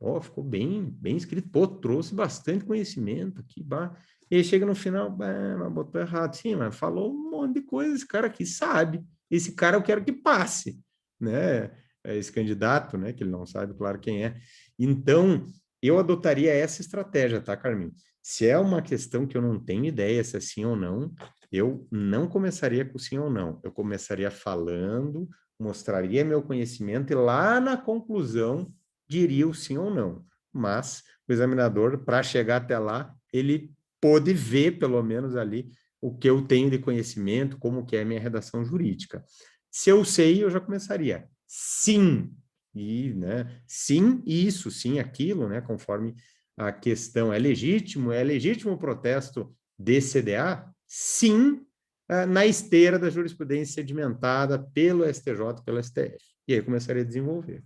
ó, ficou bem escrito, pô, trouxe bastante conhecimento aqui, bah. E aí chega no final, bah, mas botou errado, sim, mas falou um monte de coisa, esse cara aqui sabe, esse cara eu quero que passe, né? Esse candidato, né, que ele não sabe, claro, quem é. Então, eu adotaria essa estratégia, tá, Carmen? Se é uma questão que eu não tenho ideia se é sim ou não, eu não começaria com sim ou não. Eu começaria falando, mostraria meu conhecimento e lá na conclusão diria o sim ou não. Mas o examinador, para chegar até lá, ele pôde ver, pelo menos ali, o que eu tenho de conhecimento, como que é a minha redação jurídica. Se eu sei, eu já começaria. Sim, e, né, sim isso, sim aquilo, né, conforme a questão é legítimo o protesto de CDA? Sim, na esteira da jurisprudência sedimentada pelo STJ, pelo STF. E aí começaria a desenvolver.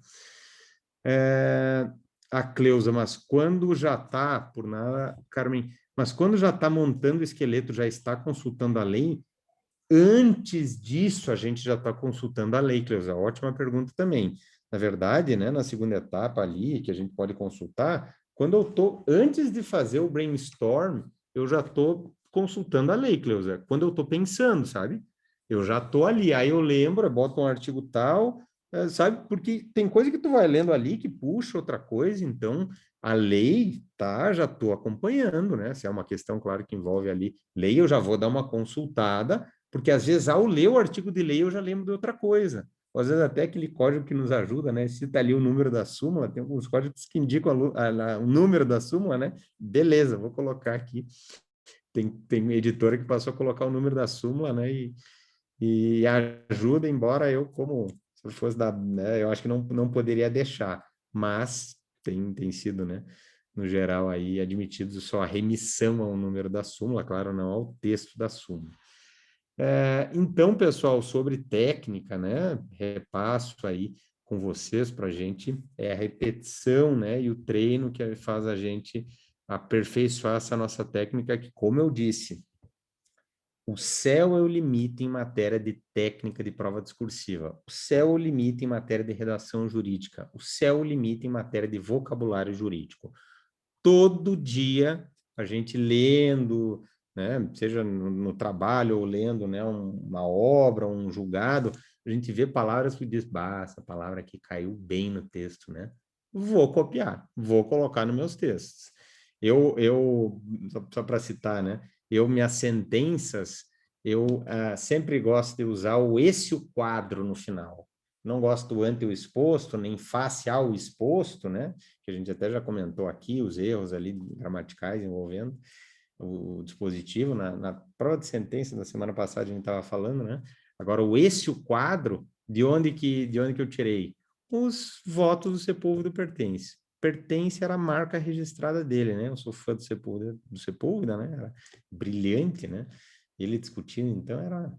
A Cleusa, mas quando já está, por nada, Carmen, mas quando já está montando o esqueleto, já está consultando a lei, antes disso a gente já está consultando a lei, Cleusa. Ótima pergunta também. Na verdade, né, na segunda etapa ali, que a gente pode consultar, quando eu estou, antes de fazer o brainstorm, eu já estou consultando a lei, Cleusa. Quando eu estou pensando, sabe? Eu já estou ali, aí eu lembro, eu boto um artigo tal, sabe? Porque tem coisa que tu vai lendo ali que puxa outra coisa, então a lei, tá, já estou acompanhando, né? Se é uma questão, claro, que envolve ali lei, eu já vou dar uma consultada, porque às vezes ao ler o artigo de lei eu já lembro de outra coisa. Ou, às vezes até aquele código que nos ajuda, né? Cita ali o número da súmula, tem alguns códigos que indicam o número da súmula, né? Beleza, vou colocar aqui. Tem editora que passou a colocar o número da súmula, né? E ajuda, embora eu, como se eu fosse da, né? Eu acho que não poderia deixar, mas tem sido, né? No geral, aí admitido só a remissão ao número da súmula, claro, não ao texto da súmula. Então, pessoal, sobre técnica, né? Repasso aí com vocês para a gente, a repetição, né? E o treino que faz a gente aperfeiçoar essa nossa técnica, que, como eu disse, o céu é o limite em matéria de técnica de prova discursiva. O céu é o limite em matéria de redação jurídica. O céu é o limite em matéria de vocabulário jurídico. Todo dia a gente lendo, né, seja no trabalho ou lendo, né, uma obra, um julgado, a gente vê palavras que diz, bah, essa palavra aqui caiu bem no texto, né? Vou copiar, vou colocar nos meus textos. Só para citar, né? Minhas sentenças, sempre gosto de usar o esse o quadro no final. Não gosto do ante o exposto, nem face ao exposto, né? Que a gente até já comentou aqui, os erros ali gramaticais envolvendo o dispositivo. Na prova de sentença da semana passada a gente estava falando, né? Agora, o quadro, de onde que eu tirei? Os votos do Sepúlveda do Pertence. Pertence era a marca registrada dele, né? Eu sou fã do Sepúlveda, né? Era brilhante, né? Ele discutindo, então era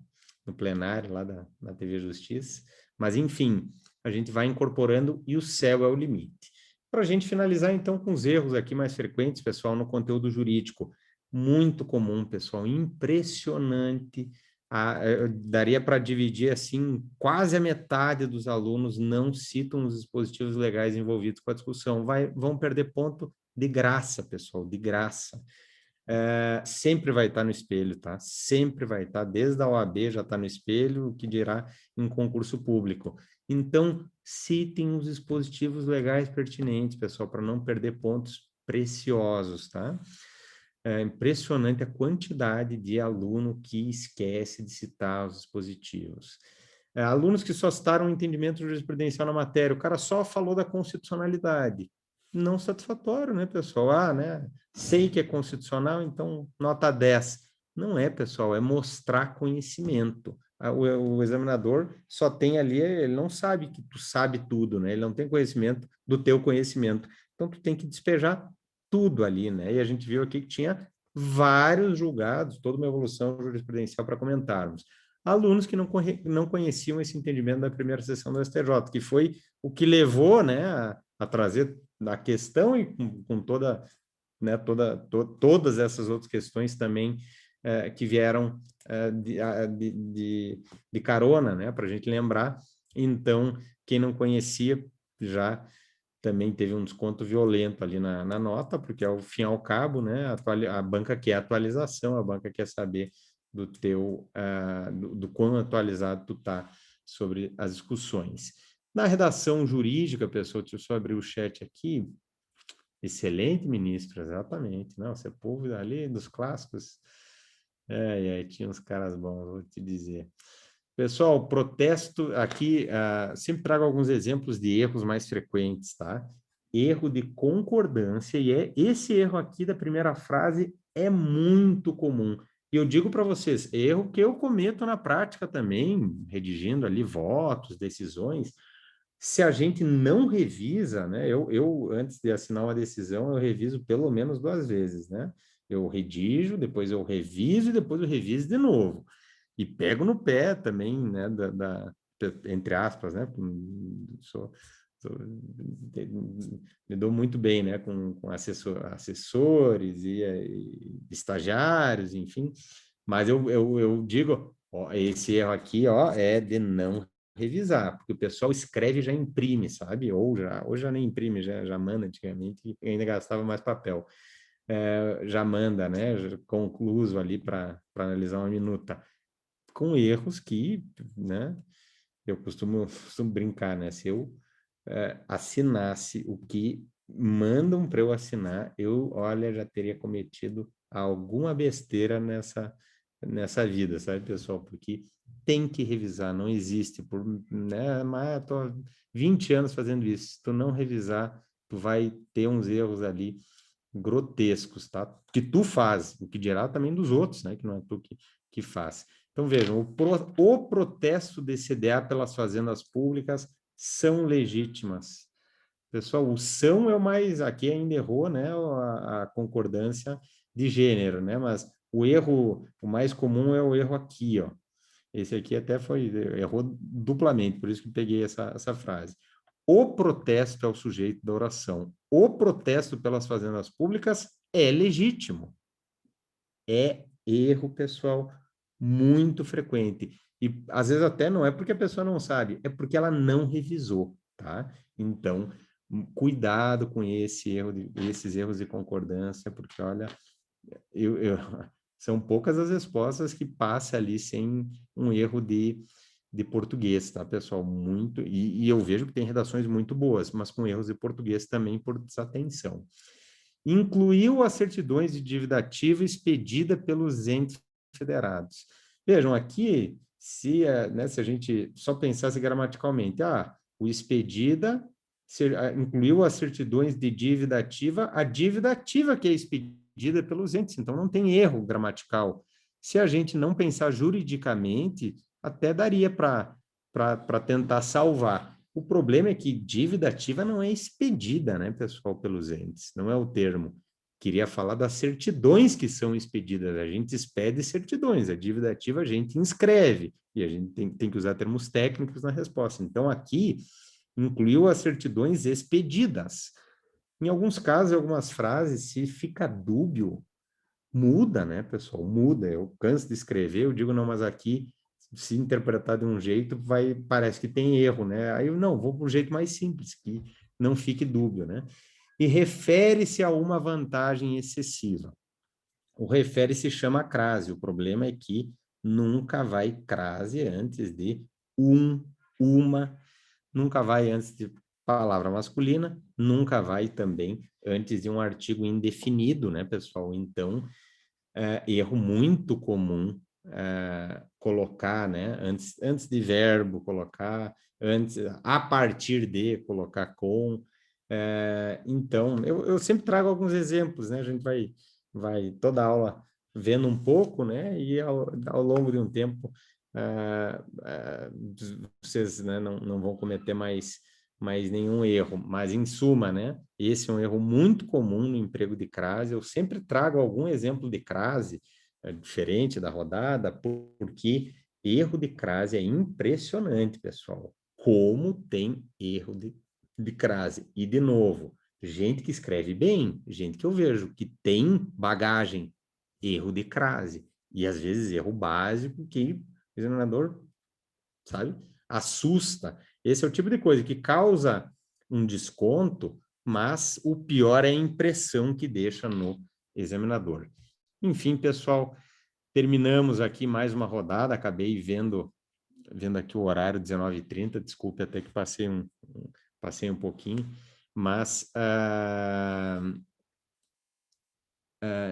no plenário lá da TV Justiça. Mas, enfim, a gente vai incorporando e o céu é o limite. Para a gente finalizar, então, com os erros aqui mais frequentes, pessoal, no conteúdo jurídico. Muito comum, pessoal, impressionante. Daria para dividir assim, quase a metade dos alunos não citam os dispositivos legais envolvidos com a discussão. Vão perder ponto de graça, pessoal, de graça. Sempre vai estar no espelho, tá? Sempre vai estar, desde a OAB já está no espelho, o que dirá em concurso público. Então, citem os dispositivos legais pertinentes, pessoal, para não perder pontos preciosos, tá? É impressionante a quantidade de aluno que esquece de citar os dispositivos. Alunos que só citaram o entendimento jurisprudencial na matéria, o cara só falou da constitucionalidade. Não satisfatório, né, pessoal? Ah, né? Sei que é constitucional, então nota 10. Não é, pessoal, é mostrar conhecimento. O examinador só tem ali, ele não sabe que tu sabe tudo, né? Ele não tem conhecimento do teu conhecimento. Então, tu tem que despejar tudo ali, né? E a gente viu aqui que tinha vários julgados, toda uma evolução jurisprudencial para comentarmos. Alunos que não conheciam esse entendimento da primeira sessão do STJ, que foi o que levou, né, a trazer a questão e com toda, né, todas essas outras questões também que vieram de carona, né, para a gente lembrar. Então, quem não conhecia já também teve um desconto violento ali na nota, porque ao fim e ao cabo, né, a banca quer atualização, a banca quer saber do teu, do quão atualizado tu tá sobre as discussões. Na redação jurídica, pessoal, deixa eu só abrir o chat aqui. Excelente ministro, exatamente. Não, você é povo ali dos clássicos. Tinha uns caras bons, vou te dizer. Pessoal, protesto aqui, sempre trago alguns exemplos de erros mais frequentes, tá? Erro de concordância, e esse erro aqui da primeira frase é muito comum. E eu digo para vocês, erro que eu cometo na prática também, redigindo ali votos, decisões. Se a gente não revisa, né? Eu antes de assinar uma decisão, eu reviso pelo menos 2 vezes, né? Eu redijo, depois eu reviso e depois eu reviso de novo. E pego no pé também, né? Entre aspas, né? Sou, me dou muito bem, né? Com assessores e estagiários, enfim. Mas eu digo, ó, esse erro aqui, ó, é de não revisar, porque o pessoal escreve e já imprime, sabe? Ou já nem imprime, já manda antigamente, e ainda gastava mais papel. Já manda, né? Já concluso ali para analisar uma minuta. Com erros que, né? Eu costumo brincar, né? Se eu assinasse o que mandam para eu assinar, olha, já teria cometido alguma besteira nessa vida, sabe, pessoal? Porque tem que revisar, não existe né, mas eu tô 20 anos fazendo isso. Se tu não revisar, tu vai ter uns erros ali grotescos, tá? Que tu faz, o que dirá também dos outros, né? Que não é tu que faz. Então, vejam, o protesto de CDA pelas fazendas públicas são legítimas. Pessoal, o são é o mais, aqui ainda errou, né, a concordância de gênero, né, mas o erro, o mais comum é o erro aqui, ó. Esse aqui até errou duplamente, por isso que peguei essa frase. O protesto é o sujeito da oração. O protesto pelas fazendas públicas é legítimo. É erro, pessoal, muito frequente. E às vezes até não é porque a pessoa não sabe, é porque ela não revisou, tá? Então, cuidado com esses erros de concordância, porque olha, são poucas as respostas que passam ali sem um erro de português, tá, pessoal? E eu vejo que tem redações muito boas, mas com erros de português também por desatenção. Incluiu as certidões de dívida ativa expedida pelos entes federados. Vejam, aqui, se a gente só pensasse gramaticalmente, o expedida incluiu as certidões de dívida ativa, a dívida ativa que é expedida pelos entes, então não tem erro gramatical. Se a gente não pensar juridicamente, até daria para tentar salvar. O problema é que dívida ativa não é expedida, né, pessoal, pelos entes, não é o termo. Queria falar das certidões que são expedidas. A gente expede certidões, a dívida ativa a gente inscreve, e a gente tem que usar termos técnicos na resposta. Então, aqui, incluiu as certidões expedidas. Em alguns casos, algumas frases, se fica dúbio, muda, né, pessoal? Muda. Eu canso de escrever, eu digo, não, mas aqui, se interpretar de um jeito, parece que tem erro, né? Aí eu, não, vou para um jeito mais simples, que não fique dúbio, né? E refere-se a uma vantagem excessiva. O refere-se chama crase. O problema é que nunca vai crase antes de uma, nunca vai antes de palavra masculina, nunca vai também antes de um artigo indefinido, né, pessoal? Então, erro muito comum colocar, né, antes de verbo, colocar, antes, a partir de, colocar com. Então, eu sempre trago alguns exemplos, né? A gente vai toda aula vendo um pouco, né? E ao longo de um tempo, vocês, né, não vão cometer mais nenhum erro. Mas, em suma, né? Esse é um erro muito comum no emprego de crase. Eu sempre trago algum exemplo de crase diferente da rodada, porque erro de crase é impressionante, pessoal. Como tem erro de crase. E, de novo, gente que escreve bem, gente que eu vejo que tem bagagem, erro de crase. E, às vezes, erro básico que o examinador, sabe, assusta. Esse é o tipo de coisa que causa um desconto, mas o pior é a impressão que deixa no examinador. Enfim, pessoal, terminamos aqui mais uma rodada. Acabei vendo aqui o horário, 19h30. Desculpe até que passei um pouquinho, mas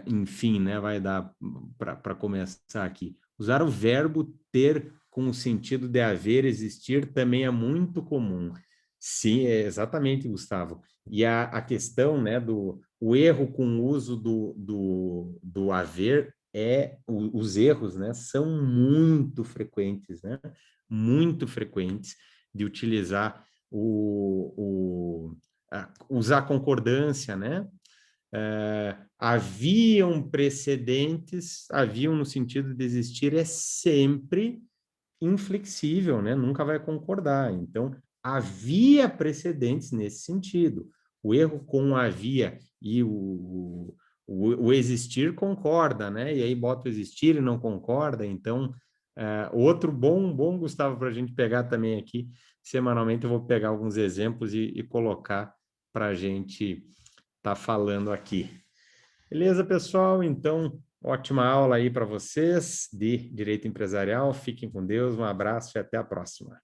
enfim, né, vai dar para começar aqui. Usar o verbo ter com o sentido de haver, existir, também é muito comum. Sim, exatamente, Gustavo. E a questão, né, o erro com o uso do haver os erros, né, são muito frequentes, né? Muito frequentes de utilizar usar concordância, né? Haviam precedentes, haviam no sentido de existir, é sempre inflexível, né? Nunca vai concordar. Então, havia precedentes nesse sentido. O erro com havia e o existir concorda, né? E aí bota o existir e não concorda. Então, outro bom, Gustavo, para a gente pegar também aqui, semanalmente eu vou pegar alguns exemplos e colocar para a gente estar falando aqui. Beleza, pessoal? Então, ótima aula aí para vocês de Direito Empresarial. Fiquem com Deus, um abraço e até a próxima.